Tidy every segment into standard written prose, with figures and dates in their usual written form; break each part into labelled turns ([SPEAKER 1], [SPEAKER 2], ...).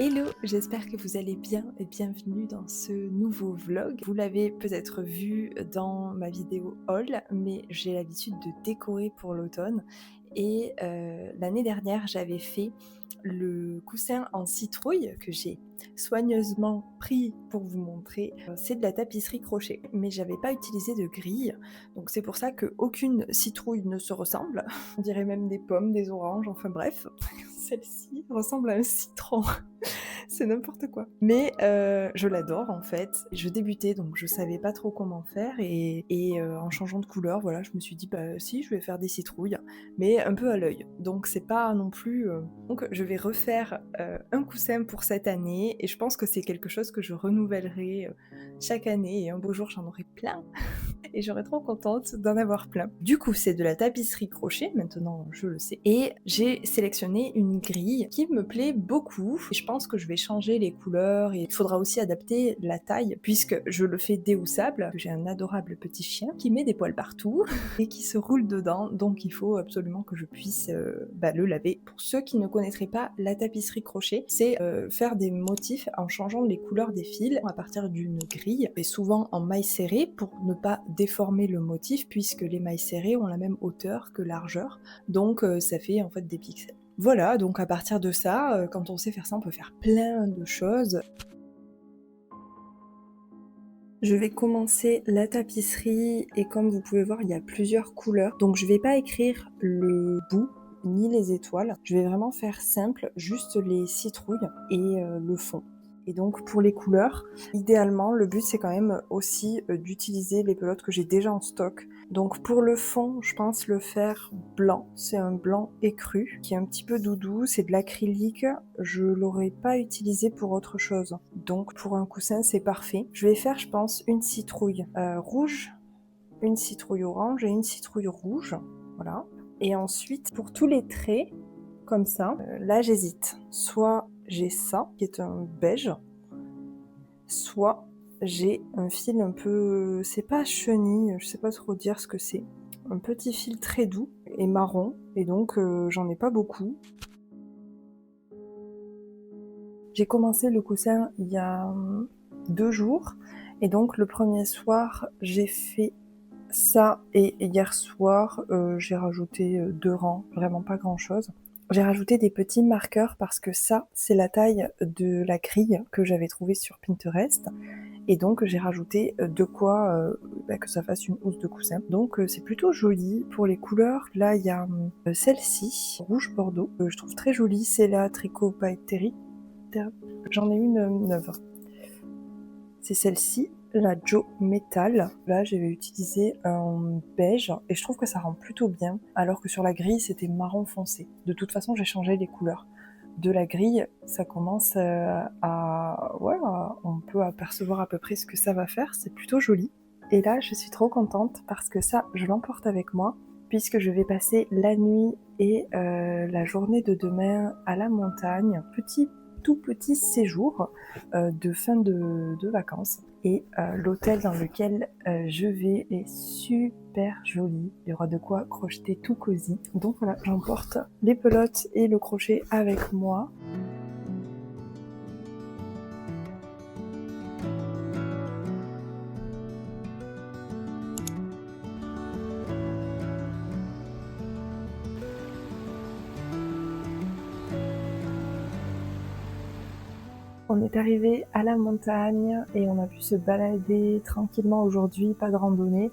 [SPEAKER 1] Hello, j'espère que vous allez bien et bienvenue dans ce nouveau vlog. Vous l'avez peut-être vu dans ma vidéo haul, mais j'ai l'habitude de décorer pour l'automne. Et l'année dernière, j'avais fait le coussin en citrouille que j'ai soigneusement pris pour vous montrer. C'est de la tapisserie crochet, mais j'avais pas utilisé de grille, donc c'est pour ça qu'aucune citrouille ne se ressemble. On dirait même des pommes, des oranges, enfin bref. Celle-ci ressemble à un citron. C'est n'importe quoi. Mais je l'adore en fait. Je débutais donc je savais pas trop comment faire et en changeant de couleur, voilà, je me suis dit bah si, je vais faire des citrouilles, mais un peu à l'œil. Donc c'est pas non plus. Donc je vais refaire un coussin pour cette année et je pense que c'est quelque chose que je renouvellerai chaque année et un beau jour j'en aurai plein et j'aurais trop contente d'en avoir plein. Du coup, c'est de la tapisserie crochet, maintenant je le sais. Et j'ai sélectionné une grille qui me plaît beaucoup. Et je pense que je vais changer les couleurs et il faudra aussi adapter la taille puisque je le fais déhoussable. J'ai un adorable petit chien qui met des poils partout et qui se roule dedans. Donc il faut absolument que je puisse le laver. Pour ceux qui ne connaîtraient pas la tapisserie crochet, c'est faire des motifs en changeant les couleurs des fils à partir d'une grille et souvent en maille serrée pour ne pas déformer le motif puisque les mailles serrées ont la même hauteur que largeur, donc ça fait en fait des pixels. Voilà, donc à partir de ça, quand on sait faire ça, on peut faire plein de choses. Je vais commencer la tapisserie et comme vous pouvez voir, il y a plusieurs couleurs. Donc je vais pas écrire le bout ni les étoiles. Je vais vraiment faire simple, juste les citrouilles et le fond. Et donc pour les couleurs, idéalement, le but c'est quand même aussi d'utiliser les pelotes que j'ai déjà en stock. Donc pour le fond, je pense le faire blanc. C'est un blanc écru qui est un petit peu doudou, c'est de l'acrylique. Je l'aurais pas utilisé pour autre chose. Donc pour un coussin, c'est parfait. Je vais faire, je pense, une citrouille rouge, une citrouille orange et une citrouille rouge. Voilà. Et ensuite, pour tous les traits, comme ça, là j'hésite. Soit j'ai ça, qui est un beige, soit j'ai un fil un peu, c'est pas chenille, je sais pas trop dire ce que c'est, un petit fil très doux et marron, et donc j'en ai pas beaucoup. J'ai commencé le coussin il y a 2 jours, et donc le premier soir j'ai fait ça, et hier soir j'ai rajouté 2 rangs, vraiment pas grand chose. J'ai rajouté des petits marqueurs parce que ça, c'est la taille de la grille que j'avais trouvée sur Pinterest. Et donc j'ai rajouté de quoi que ça fasse une housse de coussin. Donc c'est plutôt joli. Pour les couleurs, là il y a celle-ci, rouge bordeaux, je trouve très jolie, c'est la Tricot by Terry. J'en ai une neuve. C'est celle-ci, la Joe Metal. Là j'avais utilisé un beige et je trouve que ça rend plutôt bien, alors que sur la grille c'était marron foncé. De toute façon j'ai changé les couleurs. De la grille, ça commence on peut apercevoir à peu près ce que ça va faire, c'est plutôt joli. Et là, je suis trop contente parce que ça, je l'emporte avec moi, puisque je vais passer la nuit et la journée de demain à la montagne. Tout petit séjour de fin de vacances. Et l'hôtel dans lequel je vais est super joli. Il y aura de quoi crocheter tout cosy. Donc voilà, j'emporte les pelotes et le crochet avec moi. On est arrivé à la montagne et on a pu se balader tranquillement aujourd'hui, pas de randonnée,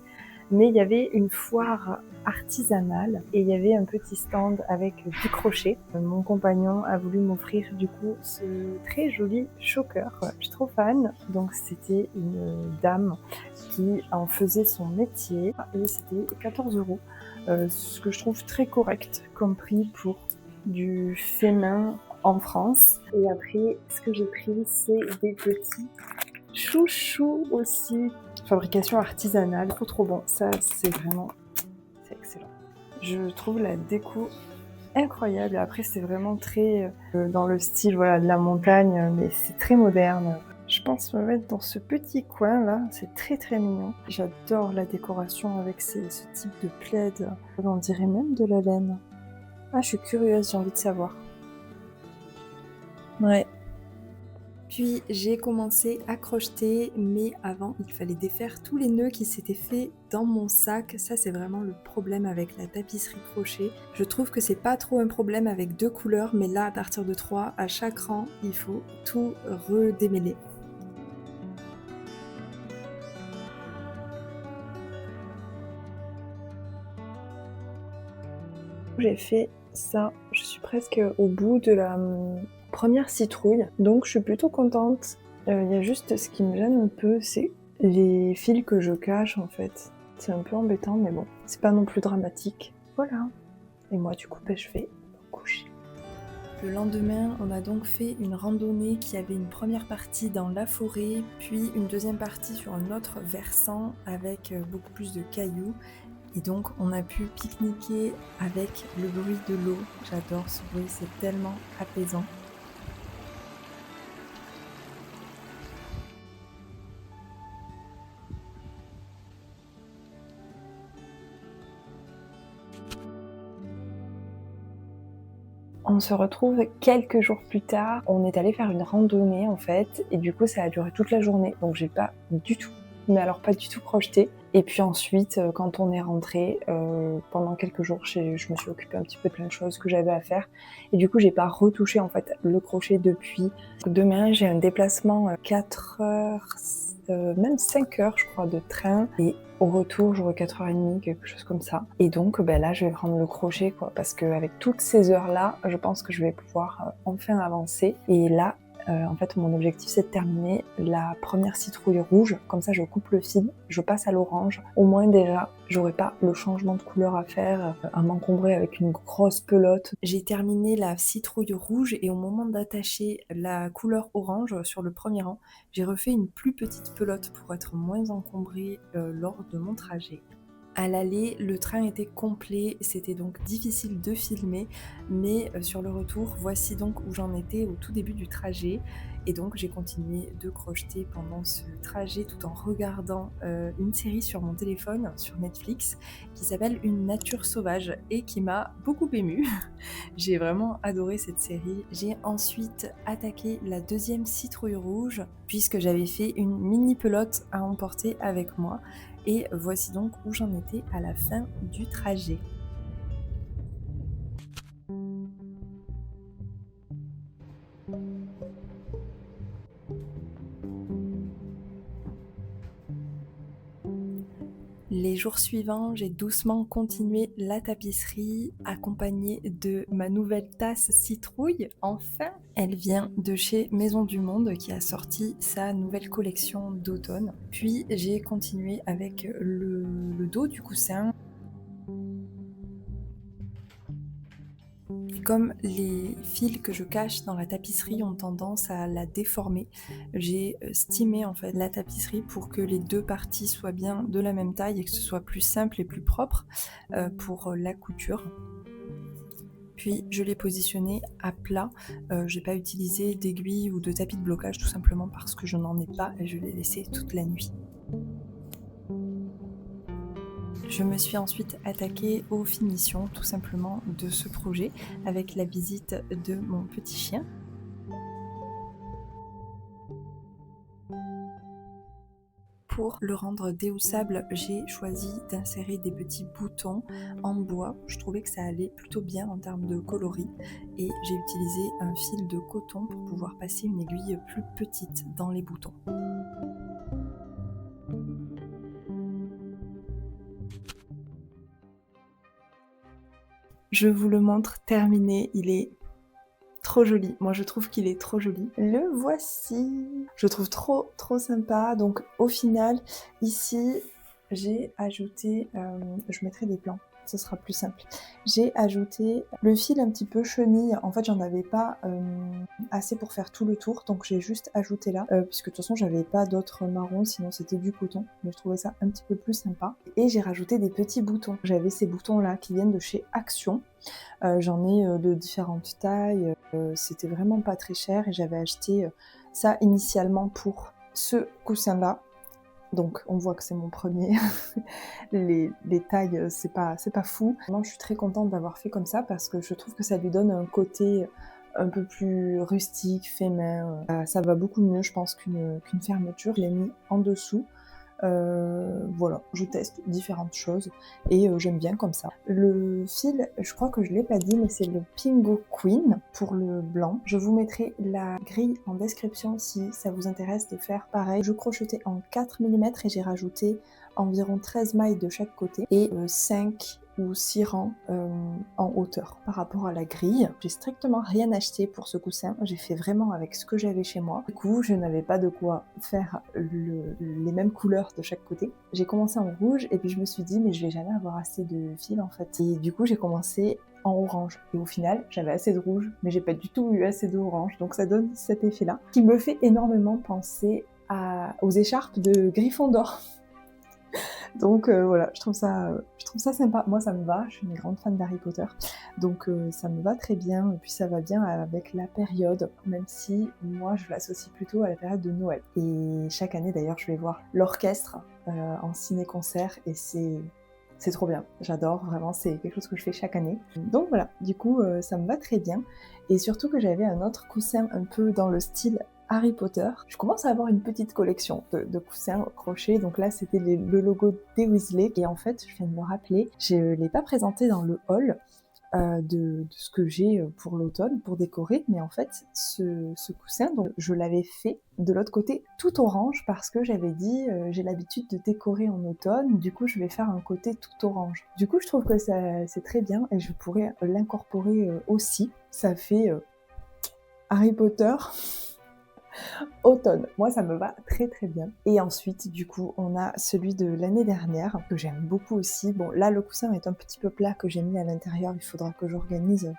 [SPEAKER 1] mais il y avait une foire artisanale et il y avait un petit stand avec du crochet. Mon compagnon a voulu m'offrir du coup ce très joli choker. Je suis trop fan, donc c'était une dame qui en faisait son métier et c'était 14 €. Ce que je trouve très correct comme prix pour du fait main en France. Et après, ce que j'ai pris, c'est des petits chouchous aussi. Fabrication artisanale, trop bon. Ça, c'est excellent. Je trouve la déco incroyable. Après, c'est vraiment très dans le style voilà, de la montagne, mais c'est très moderne. Je pense me mettre dans ce petit coin là, c'est très très mignon. J'adore la décoration avec ce type de plaid. On dirait même de la laine. Ah, je suis curieuse, j'ai envie de savoir. Ouais. Puis j'ai commencé à crocheter, mais avant, il fallait défaire tous les nœuds qui s'étaient faits dans mon sac. Ça, c'est vraiment le problème avec la tapisserie crochet. Je trouve que c'est pas trop un problème avec 2 couleurs, mais là, à partir de 3, à chaque rang, il faut tout redémêler. J'ai fait ça, je suis presque au bout de la première citrouille, donc je suis plutôt contente. Il y a juste ce qui me gêne un peu, c'est les fils que je cache en fait. C'est un peu embêtant, mais bon, c'est pas non plus dramatique. Voilà. Et moi, du coup, je vais me coucher. Le lendemain, on a donc fait une randonnée qui avait une première partie dans la forêt, puis une deuxième partie sur un autre versant avec beaucoup plus de cailloux. Et donc on a pu pique-niquer avec le bruit de l'eau. J'adore ce bruit, c'est tellement apaisant. On se retrouve quelques jours plus tard. On est allé faire une randonnée en fait, et du coup ça a duré toute la journée. Donc j'ai pas du tout, mais alors pas du tout crocheté. Et puis ensuite, quand on est rentré, pendant quelques jours, je me suis occupée un petit peu de plein de choses que j'avais à faire. Et du coup, j'ai pas retouché en fait le crochet depuis. Demain, j'ai un déplacement 4 heures, même 5 heures, je crois, de train. Et au retour, j'aurai 4h30, quelque chose comme ça. Et donc, là, je vais prendre le crochet, quoi, parce qu'avec toutes ces heures-là, je pense que je vais pouvoir enfin avancer. Et là, en fait, mon objectif, c'est de terminer la première citrouille rouge. Comme ça, je coupe le fil, je passe à l'orange. Au moins, déjà, j'aurai pas le changement de couleur à faire, à m'encombrer avec une grosse pelote. J'ai terminé la citrouille rouge et au moment d'attacher la couleur orange sur le premier rang, j'ai refait une plus petite pelote pour être moins encombrée lors de mon trajet. À l'aller, le train était complet, c'était donc difficile de filmer, mais sur le retour, voici donc où j'en étais au tout début du trajet. Et donc j'ai continué de crocheter pendant ce trajet tout en regardant une série sur mon téléphone, sur Netflix, qui s'appelle Une nature sauvage et qui m'a beaucoup émue. J'ai vraiment adoré cette série. J'ai ensuite attaqué la deuxième citrouille rouge, puisque j'avais fait une mini pelote à emporter avec moi. Et voici donc où j'en étais à la fin du trajet. Les jours suivants, j'ai doucement continué la tapisserie, accompagnée de ma nouvelle tasse citrouille. Enfin, elle vient de chez Maison du Monde qui a sorti sa nouvelle collection d'automne. Puis j'ai continué avec le dos du coussin. Et comme les fils que je cache dans la tapisserie ont tendance à la déformer, j'ai stimé en fait la tapisserie pour que les deux parties soient bien de la même taille et que ce soit plus simple et plus propre pour la couture. Puis je l'ai positionné à plat, j'ai pas utilisé d'aiguille ou de tapis de blocage tout simplement parce que je n'en ai pas et je l'ai laissé toute la nuit. Je me suis ensuite attaquée aux finitions tout simplement de ce projet avec la visite de mon petit chien. Pour le rendre déhoussable, j'ai choisi d'insérer des petits boutons en bois. Je trouvais que ça allait plutôt bien en termes de coloris et j'ai utilisé un fil de coton pour pouvoir passer une aiguille plus petite dans les boutons. Je vous le montre terminé, il est trop joli. Moi je trouve qu'il est trop joli. Le voici. Je le trouve trop sympa. Donc au final, ici, j'ai ajouté, je mettrai des plans, ce sera plus simple. J'ai ajouté le fil un petit peu chenille. En fait, j'en avais pas assez pour faire tout le tour, donc j'ai juste ajouté là, puisque de toute façon, j'avais pas d'autres marrons, sinon c'était du coton. Mais je trouvais ça un petit peu plus sympa. Et j'ai rajouté des petits boutons. J'avais ces boutons là qui viennent de chez Action. J'en ai de différentes tailles, c'était vraiment pas très cher et j'avais acheté ça initialement pour ce coussin-là. Donc on voit que c'est mon premier. les tailles, c'est pas fou. Moi, je suis très contente d'avoir fait comme ça parce que je trouve que ça lui donne un côté un peu plus rustique, fait main. Ça va beaucoup mieux, je pense, qu'une fermeture. Je l'ai mis en dessous. Voilà, je teste différentes choses et j'aime bien comme ça. Le fil, je crois que je l'ai pas dit, mais c'est le Pingo Queen pour le blanc. Je vous mettrai la grille en description si ça vous intéresse de faire pareil. Je crochetais en 4 mm et j'ai rajouté environ 13 mailles de chaque côté et 5 ou 6 rangs en hauteur par rapport à la grille. J'ai strictement rien acheté pour ce coussin, j'ai fait vraiment avec ce que j'avais chez moi. Du coup, je n'avais pas de quoi faire les mêmes couleurs de chaque côté. J'ai commencé en rouge et puis je me suis dit mais je vais jamais avoir assez de fil en fait. Et du coup, j'ai commencé en orange. Et au final, j'avais assez de rouge, mais j'ai pas du tout eu assez d'orange. Donc ça donne cet effet-là, qui me fait énormément penser aux écharpes de Gryffondor. Donc voilà, je trouve ça sympa. Moi, ça me va. Je suis une grande fan d'Harry Potter, donc ça me va très bien. Et puis ça va bien avec la période, même si moi, je l'associe plutôt à la période de Noël. Et chaque année, d'ailleurs, je vais voir l'orchestre en ciné-concert, et c'est trop bien. J'adore, vraiment, c'est quelque chose que je fais chaque année. Donc voilà, du coup, ça me va très bien. Et surtout que j'avais un autre coussin un peu dans le style Harry Potter. Je commence à avoir une petite collection de coussins crochés. Donc là, c'était le logo des Weasley. Et en fait, je viens de me rappeler, je ne l'ai pas présenté dans le haul de ce que j'ai pour l'automne, pour décorer. Mais en fait, ce coussin, donc, je l'avais fait de l'autre côté tout orange parce que j'avais dit j'ai l'habitude de décorer en automne. Du coup, je vais faire un côté tout orange. Du coup, je trouve que c'est très bien et je pourrais l'incorporer aussi. Ça fait Harry Potter automne. Moi, ça me va très très bien. Et ensuite, du coup, on a celui de l'année dernière, que j'aime beaucoup aussi. Bon, là, le coussin est un petit peu plat que j'ai mis à l'intérieur. Il faudra que j'organise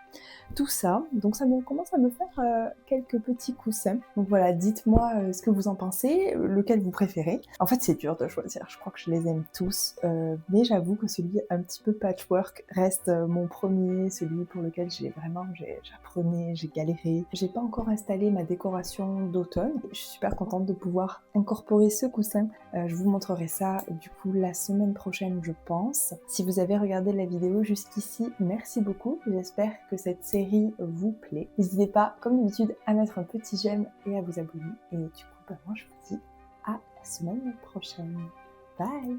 [SPEAKER 1] tout ça. Donc, ça commence à me faire quelques petits coussins. Donc voilà, dites-moi ce que vous en pensez, lequel vous préférez. En fait, c'est dur de choisir. Je crois que je les aime tous. Mais j'avoue que celui un petit peu patchwork reste mon premier, celui pour lequel j'apprenais, j'ai galéré. J'ai pas encore installé ma décoration d'automne. Je suis super contente de pouvoir incorporer ce coussin. Je vous montrerai ça du coup la semaine prochaine, je pense. Si vous avez regardé la vidéo jusqu'ici, merci beaucoup. J'espère que cette série vous plaît. N'hésitez pas, comme d'habitude, à mettre un petit j'aime et à vous abonner. Et du coup, moi je vous dis à la semaine prochaine. Bye!